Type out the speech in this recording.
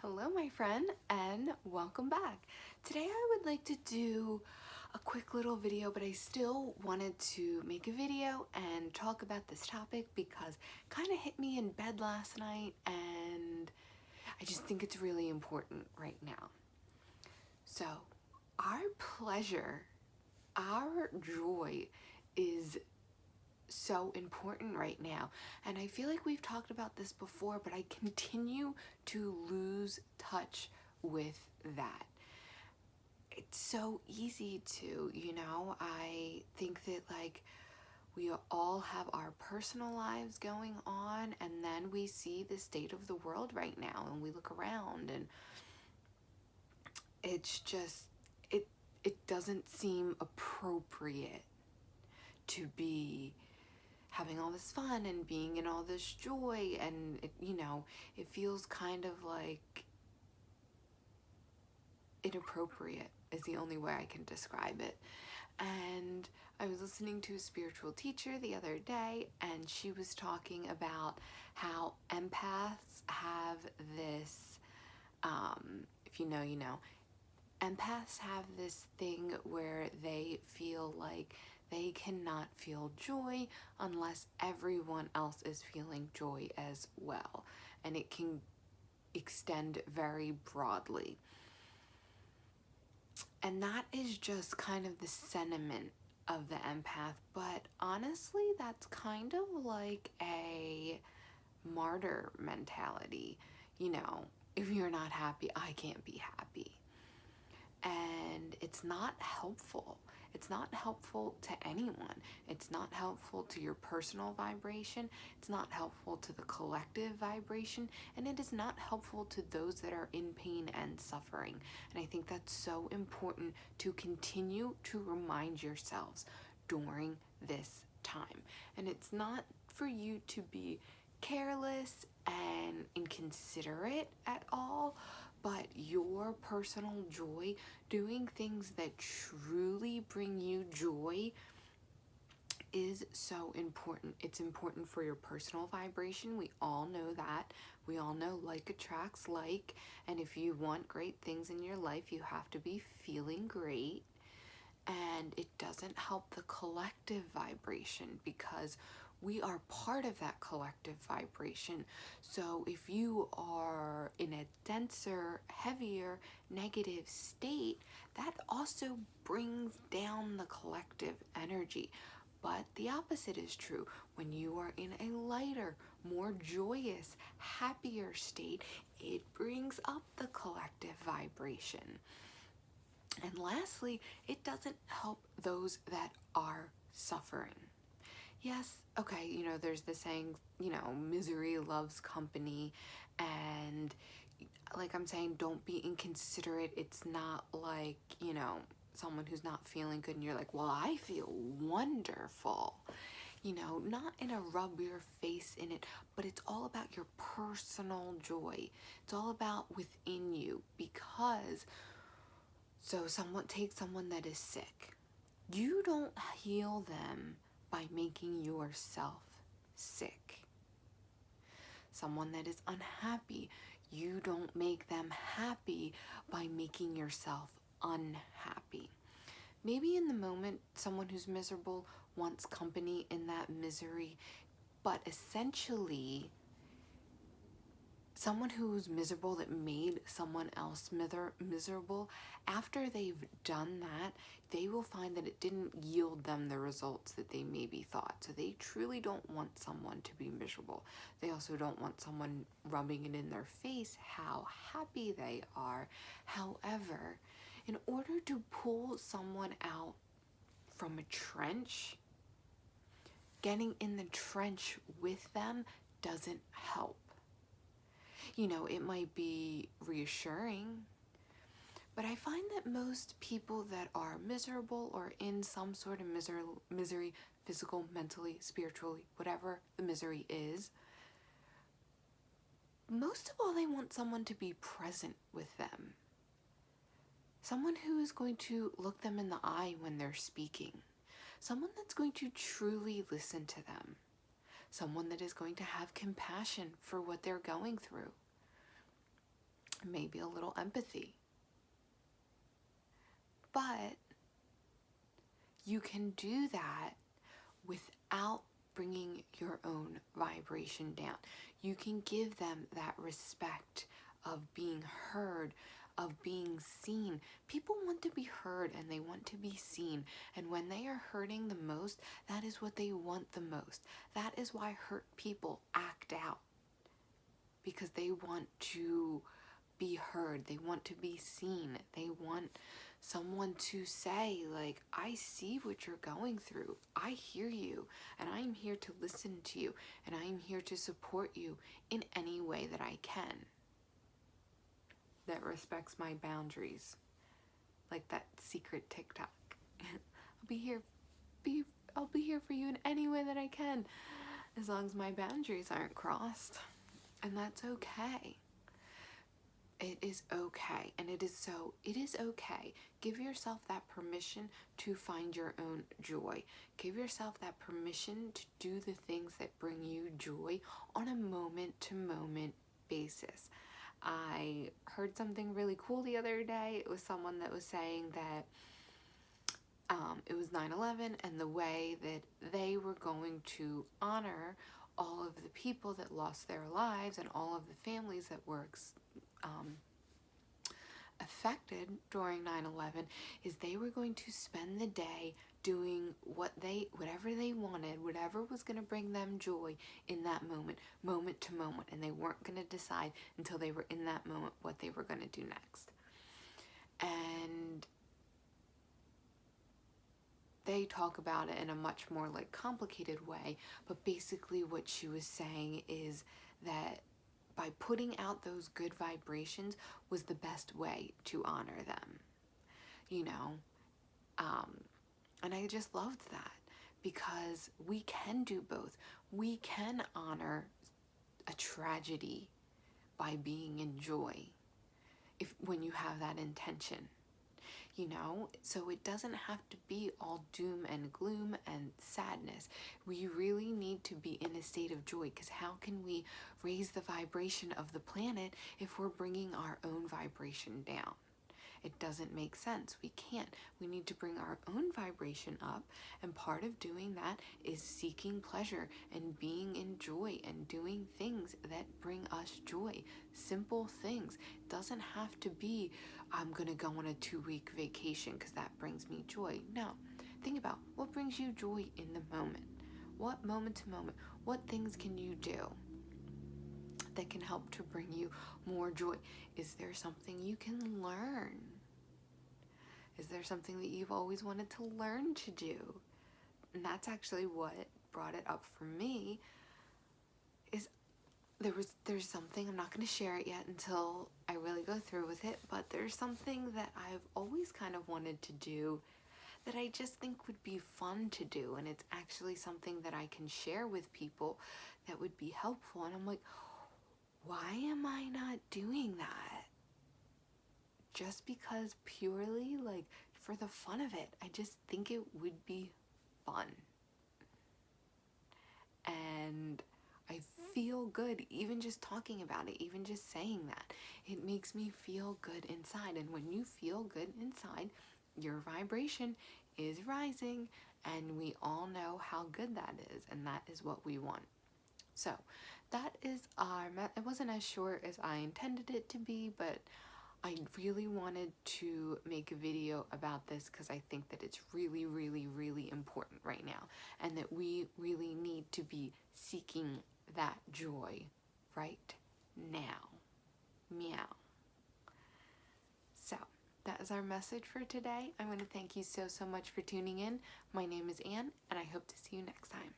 Hello, my friend, and welcome back. Today I would like to do a quick little video, but I still wanted to make a video and talk about this topic because it kind of hit me in bed last night and I just think it's really important right now. So, our pleasure, our joy is so important right now. And I feel like we've talked about this before, but I continue to lose touch with that. It's so easy to, I think that we all have our personal lives going on, and then we see the state of the world right now and we look around and it's just it doesn't seem appropriate to be having all this fun and being in all this joy, and it feels kind of like inappropriate is the only way I can describe it. And I was listening to a spiritual teacher the other day, and she was talking about how empaths have this, if you know, you know, empaths have this thing where they feel like they cannot feel joy unless everyone else is feeling joy as well. And it can extend very broadly. And that is just kind of the sentiment of the empath. But honestly, that's kind of like a martyr mentality. If you're not happy, I can't be happy. And it's not helpful. It's not helpful to anyone. It's not helpful to your personal vibration. It's not helpful to the collective vibration. And it is not helpful to those that are in pain and suffering. And I think that's so important to continue to remind yourselves during this time. And it's not for you to be careless and inconsiderate at all, but your personal joy, doing things that truly bring you joy, is so important. It's important for your personal vibration. We all know that. We all know like attracts like, and if you want great things in your life, you have to be feeling great. And it doesn't help the collective vibration because we are part of that collective vibration. So if you are in a denser, heavier, negative state, that also brings down the collective energy. But the opposite is true. When you are in a lighter, more joyous, happier state, it brings up the collective vibration. And lastly, it doesn't help those that are suffering. Yes, okay, there's the saying, misery loves company. And like I'm saying, don't be inconsiderate. It's not like, someone who's not feeling good and you're like, well, I feel wonderful. Not in a rub your face in it, but it's all about your personal joy. It's all about within you, because take someone that is sick. You don't heal them by making yourself sick. Someone that is unhappy, you don't make them happy by making yourself unhappy. Maybe in the moment, someone who's miserable wants company in that misery, but essentially, someone who's miserable that made someone else miserable, after they've done that, they will find that it didn't yield them the results that they maybe thought. So they truly don't want someone to be miserable. They also don't want someone rubbing it in their face how happy they are. However, in order to pull someone out from a trench, getting in the trench with them doesn't help. It might be reassuring, but I find that most people that are miserable or in some sort of misery, physical, mentally, spiritually, whatever the misery is, most of all, they want someone to be present with them. Someone who is going to look them in the eye when they're speaking. Someone that's going to truly listen to them. Someone that is going to have compassion for what they're going through. maybe a little empathy. But you can do that without bringing your own vibration down. You can give them that respect of being heard, of being seen. People want to be heard and they want to be seen. And when they are hurting the most, that is what they want the most. That is why hurt people act out, because they want to be heard. They want to be seen. They want someone to say, like, I see what you're going through. I hear you, and I'm here to listen to you, and I'm here to support you in any way that I can, that respects my boundaries. Like that secret TikTok. I'll be here for you in any way that I can, as long as my boundaries aren't crossed. And that's okay. It is okay. And it is okay. Give yourself that permission to find your own joy. Give yourself that permission to do the things that bring you joy on a moment-to-moment basis. I heard something really cool the other day. It was someone that was saying that it was 9/11, and the way that they were going to honor all of the people that lost their lives and all of the families that were affected during 9/11 is they were going to spend the day doing whatever they wanted, whatever was going to bring them joy in that moment to moment, and they weren't going to decide until they were in that moment what they were going to do next. And they talk about it in a much more like complicated way, but basically what she was saying is that by putting out those good vibrations was the best way to honor them, you know. And I just loved that, because we can do both. We can honor a tragedy by being in joy when you have that intention, you know. So it doesn't have to be all doom and gloom and sadness. We really need to be in a state of joy, because how can we raise the vibration of the planet if we're bringing our own vibration down? It doesn't make sense. We can't. We need to bring our own vibration up, and part of doing that is seeking pleasure and being in joy and doing things that bring us joy. Simple things. It doesn't have to be, I'm going to go on a 2-week vacation because that brings me joy. No. Think about what brings you joy in the moment. What moment to moment, what things can you do that can help to bring you more joy? Is there something you can learn? Is there something that you've always wanted to learn to do? And that's actually what brought it up for me. Is there's something, I'm not going to share it yet until I really go through with it, but there's something that I've always kind of wanted to do that I just think would be fun to do, and it's actually something that I can share with people that would be helpful. And I'm like, why am I not doing that? Just because, purely like for the fun of it. I just think it would be fun. And I feel good even just talking about it, even just saying that. It makes me feel good inside. And when you feel good inside, your vibration is rising, and we all know how good that is, and that is what we want. So that is it wasn't as short as I intended it to be, but I really wanted to make a video about this because I think that it's really, really, really important right now, and that we really need to be seeking that joy right now. Meow. So that is our message for today. I want to thank you so much for tuning in. My name is Anne, and I hope to see you next time.